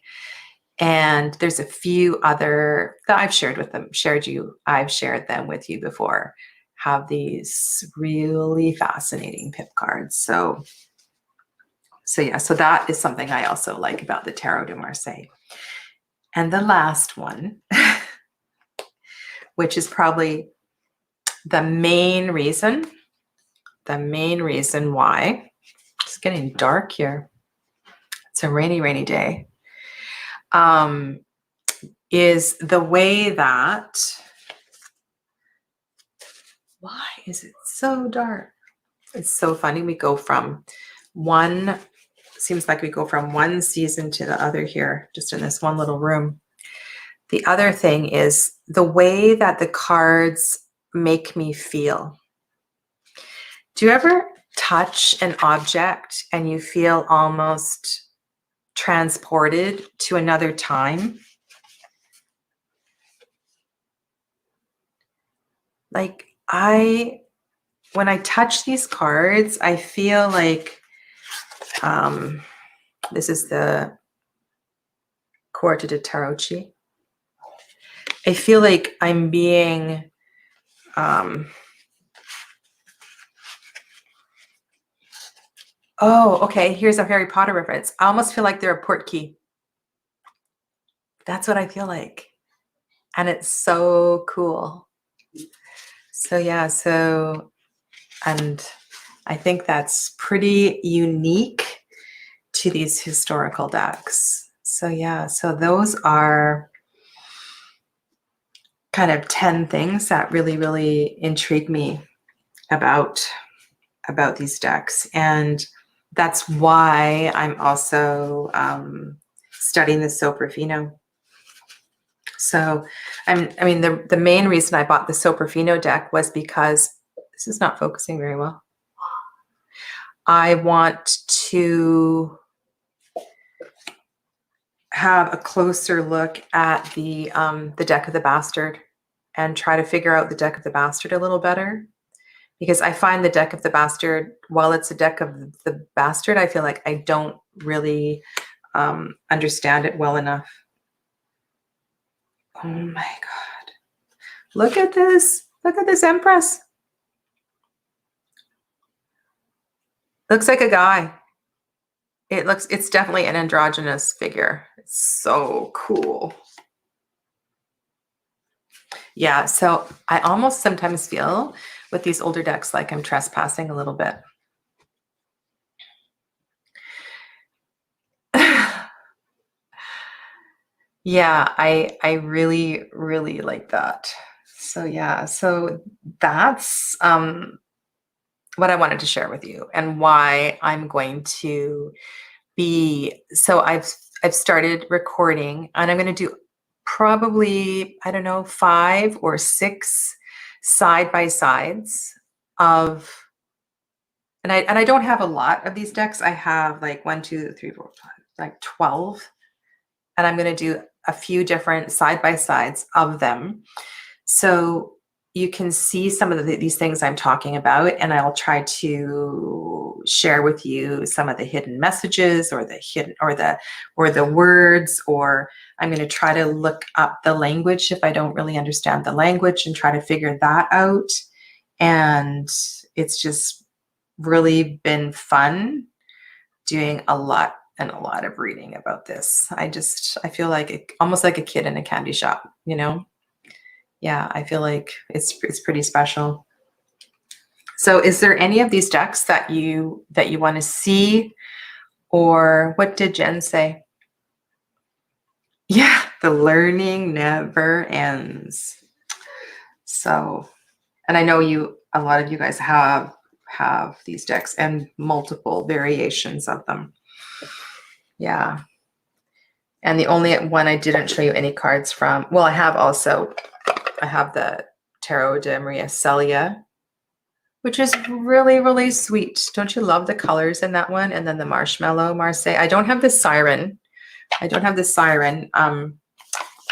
And there's a few other that I've shared them with you before, have these really fascinating pip cards. So that is something I also like about the Tarot de Marseille. And the last one which is probably the main reason why it's getting dark here. It's a rainy, rainy day. Is the way that, why is it so dark? It's so funny. We go from one, seems like we go from one season to the other here, just in this one little room. The other thing is the way that the cards make me feel. Do you ever touch an object and you feel almost transported to another time? Like when I touch these cards, I feel like, this is the Tarot de Marseille. I feel like I'm being, oh, okay, here's a Harry Potter reference. I almost feel like they're a portkey. That's what I feel like. And it's so cool. So yeah, and I think that's pretty unique to these historical decks. So yeah, so those are kind of 10 things that really, really intrigue me about these decks. And that's why I'm also studying the Soprafino. So I mean, the main reason I bought the Soprafino deck was because this is not focusing very well. I want to have a closer look at the deck of the Bastard and try to figure out the deck of the Bastard a little better, because I find the deck of the Bastard, while it's a deck of the Bastard, I feel like I don't really understand it well enough. Oh my God. Look at this. Look at this Empress. Looks like a guy. It's definitely an androgynous figure. It's so cool. Yeah, so I almost sometimes feel with these older decks like I'm trespassing a little bit. Yeah, I really, really like that. So yeah, so that's what I wanted to share with you, and why I'm going to be, so I've started recording, and I'm going to do probably, I don't know, 5 or 6 side-by-sides of, and I don't have a lot of these decks. I have like 1, 2, 3, 4, 5, like 12. And I'm going to do a few different side-by-sides of them. So you can see some of these things I'm talking about, and I'll try to share with you some of the hidden messages, or the hidden, or the words, or I'm going to try to look up the language if I don't really understand the language and try to figure that out. And it's just really been fun doing a lot of reading about this. I feel like almost like a kid in a candy shop, you know? Yeah, I feel like it's pretty special. So is there any of these decks that you want to see, or what did Jen say? Yeah, the learning never ends. So, and I know a lot of you guys have these decks and multiple variations of them. Yeah. And the only one I didn't show you any cards from, well, I have the Tarot de Marseille, which is really, really sweet. Don't you love the colors in that one? And then the Marshmallow Marseille. I don't have the Siren.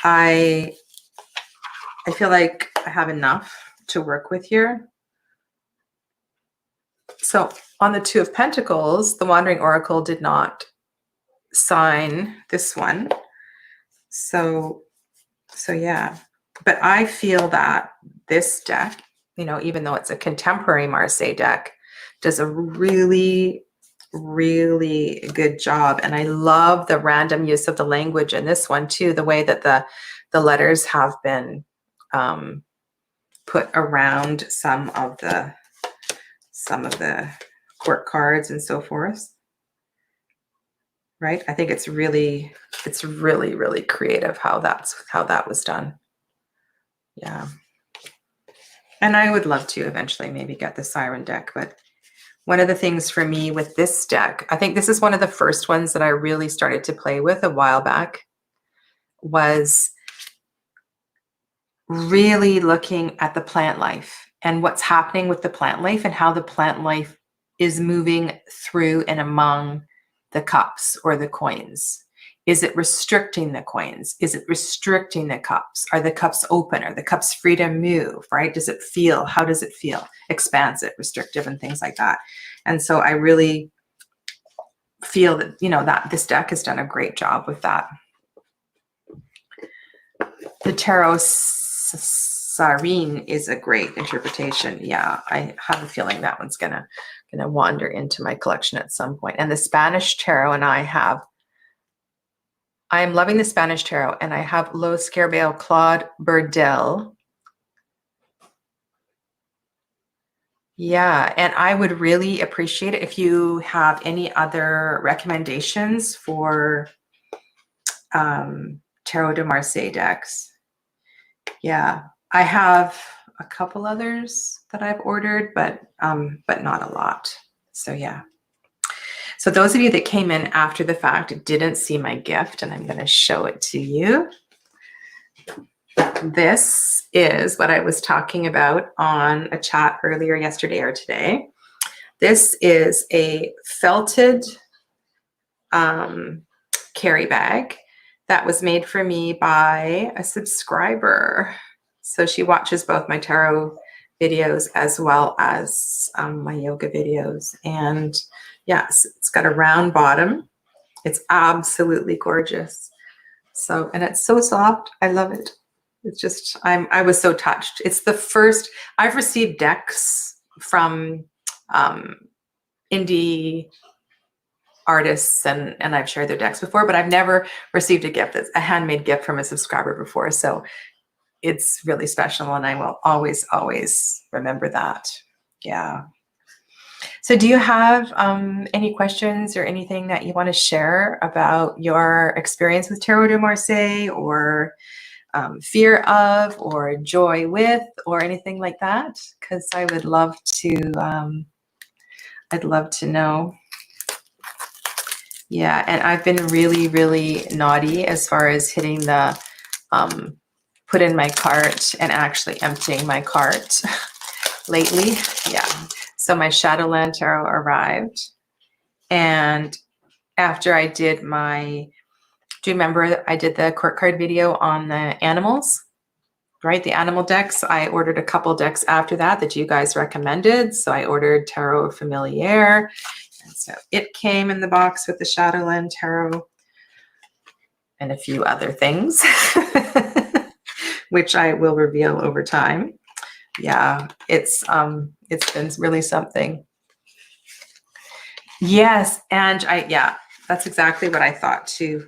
I feel like I have enough to work with here. So on the 2 of Pentacles, the Wandering Oracle did not sign this one. So yeah, but I feel that this deck, you know, even though it's a contemporary Marseille deck, does a really, really good job. And I love the random use of the language in this one too, the way that the letters have been put around some of the court cards and so forth. Right? I think it's really, really creative how that was done. Yeah. And I would love to eventually maybe get the Siren deck, but one of the things for me with this deck, I think this is one of the first ones that I really started to play with a while back, was really looking at the plant life and what's happening with the plant life and how the plant life is moving through and among the cups or the coins. Is it restricting the coins? Is it restricting the cups? Are the cups open? Are the cups free to move, right? Does it feel, how does it feel? Expansive, restrictive, and things like that. And so I really feel that, you know, that this deck has done a great job with that. The Tarot Siren is a great interpretation. Yeah, I have a feeling that one's gonna wander into my collection at some point. And the Spanish Tarot, and I'm loving the Spanish Tarot, and I have Lo Scarabeo Claude Burdell. Yeah, and I would really appreciate it if you have any other recommendations for Tarot de Marseille decks. Yeah, I have a couple others that I've ordered, but not a lot. So yeah. So those of you that came in after the fact didn't see my gift, and I'm going to show it to you. This is what I was talking about on a chat earlier yesterday or today. This is a felted carry bag that was made for me by a subscriber. So she watches both my tarot videos as well as my yoga videos. And yes, it's got a round bottom. It's absolutely gorgeous. So, and it's so soft. I love it. It's just, I was so touched. It's the first, I've received decks from indie artists and I've shared their decks before, but I've never received a gift that's a handmade gift from a subscriber before. So it's really special, and I will always, always remember that. Yeah. So do you have any questions or anything that you want to share about your experience with Tarot de Marseille, or fear of, or joy with, or anything like that? Because I would love to, I'd love to know. Yeah, and I've been really, really naughty as far as hitting the put in my cart and actually emptying my cart lately. Yeah. So my Shadowland Tarot arrived. And after I did my, do you remember I did the court card video on the animals, right? The animal decks. I ordered a couple decks after that you guys recommended. So I ordered Tarot Familiar. And so it came in the box with the Shadowland Tarot and a few other things, which I will reveal over time. Yeah, it's been really something. Yes, and yeah, that's exactly what I thought too.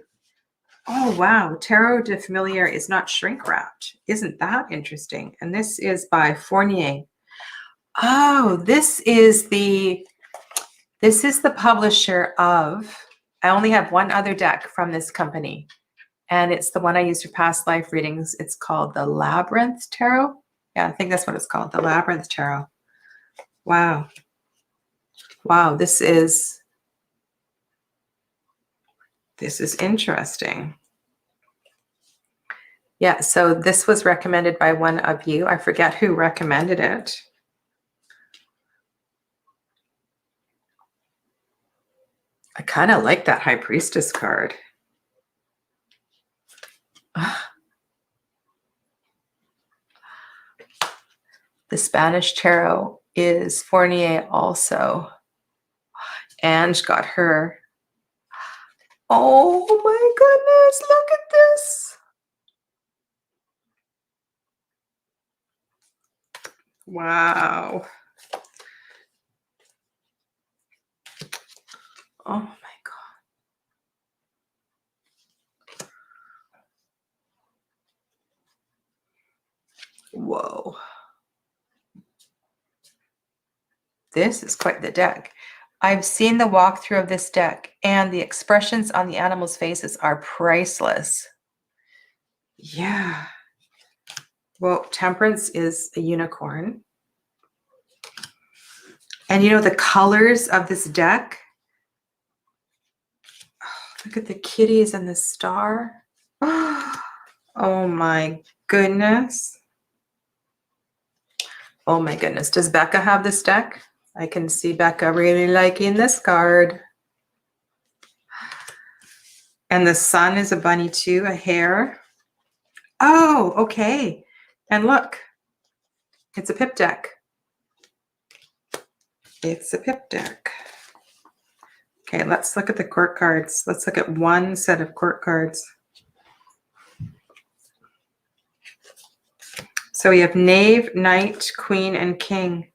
Oh wow, Tarot de Familiar is not shrink wrapped. Isn't that interesting? And this is by Fournier. Oh, this is the publisher of, I only have one other deck from this company, and it's the one I use for past life readings. It's called the Labyrinth Tarot. Yeah, I think that's what it's called, the Labyrinth Tarot. Wow. Wow, this is interesting. Yeah, so this was recommended by one of you. I forget who recommended it. I kind of like that High Priestess card. The Spanish Tarot is Fournier also. Ange got her. Oh my goodness, look at this. Wow. Oh my God. Whoa. This is quite the deck. I've seen the walkthrough of this deck, and the expressions on the animals' faces are priceless. Yeah. Well, Temperance is a unicorn. And you know the colors of this deck? Oh, look at the kitties and the star. Oh my goodness. Oh my goodness. Does Becca have this deck? I can see Becca really liking this card. And the sun is a bunny too, a hare. Oh, okay. And look, it's a pip deck. It's a pip deck. Okay, let's look at the court cards. Let's look at one set of court cards. So we have Knave, Knight, Queen, and King.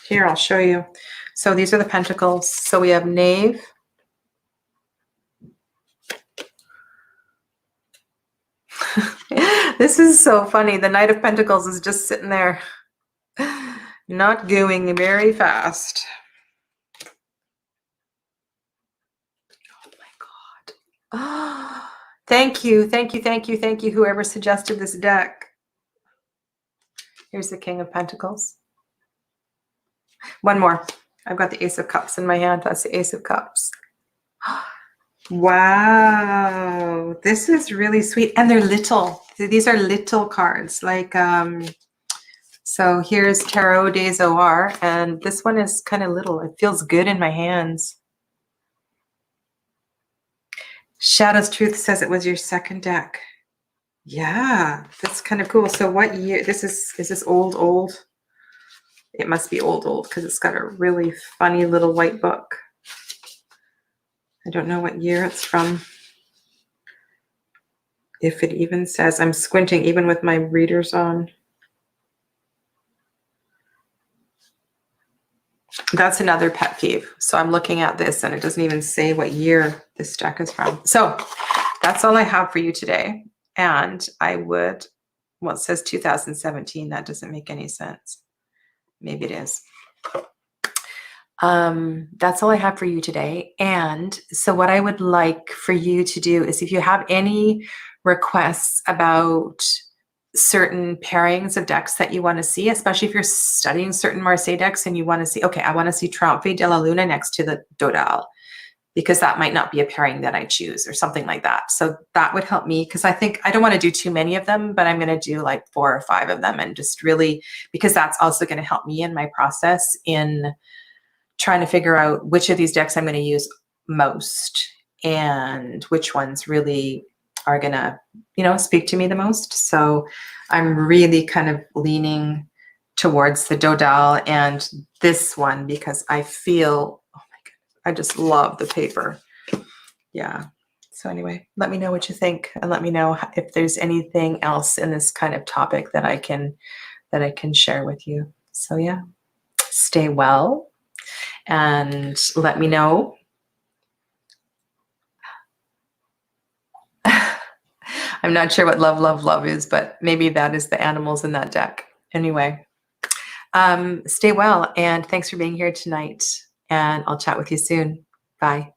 Here, I'll show you. So these are the pentacles. So we have Knave. This is so funny. The Knight of Pentacles is just sitting there, not going very fast. Oh my God. Thank you, thank you, thank you, thank you, whoever suggested this deck. Here's the King of Pentacles. One more. I've got the Ace of Cups in my hand. That's the Ace of Cups. Wow, this is really sweet. And they're little. These are little cards. Like, so here's Tarot de Marseille, and this one is kind of little. It feels good in my hands. Shadow's Truth says it was your second deck. Yeah, that's kind of cool. So what year? Is this old? It must be old because it's got a really funny little white book. I don't know what year it's from. If it even says, I'm squinting even with my readers on. That's another pet peeve. So I'm looking at this and it doesn't even say what year this deck is from. So that's all I have for you today. And I would, well, it says 2017. That doesn't make any sense. Maybe it is. That's all I have for you today. And so what I would like for you to do is if you have any requests about certain pairings of decks that you want to see, especially if you're studying certain Marseille decks and you want to see, okay, I want to see Triomphe de la Luna next to the Dodal, because that might not be a pairing that I choose or something like that. So that would help me, because I think I don't want to do too many of them, but I'm going to do like 4 or 5 of them, and just really, because that's also going to help me in my process in trying to figure out which of these decks I'm going to use most and which ones really are going to, speak to me the most. So I'm really kind of leaning towards the Dodal and this one because I feel, oh my goodness, I just love the paper. Yeah. So anyway, let me know what you think, and let me know if there's anything else in this kind of topic that I can share with you. So yeah, stay well. And let me know. I'm not sure what love is, but maybe that is the animals in that deck. Anyway, stay well, and thanks for being here tonight. And I'll chat with you soon. Bye.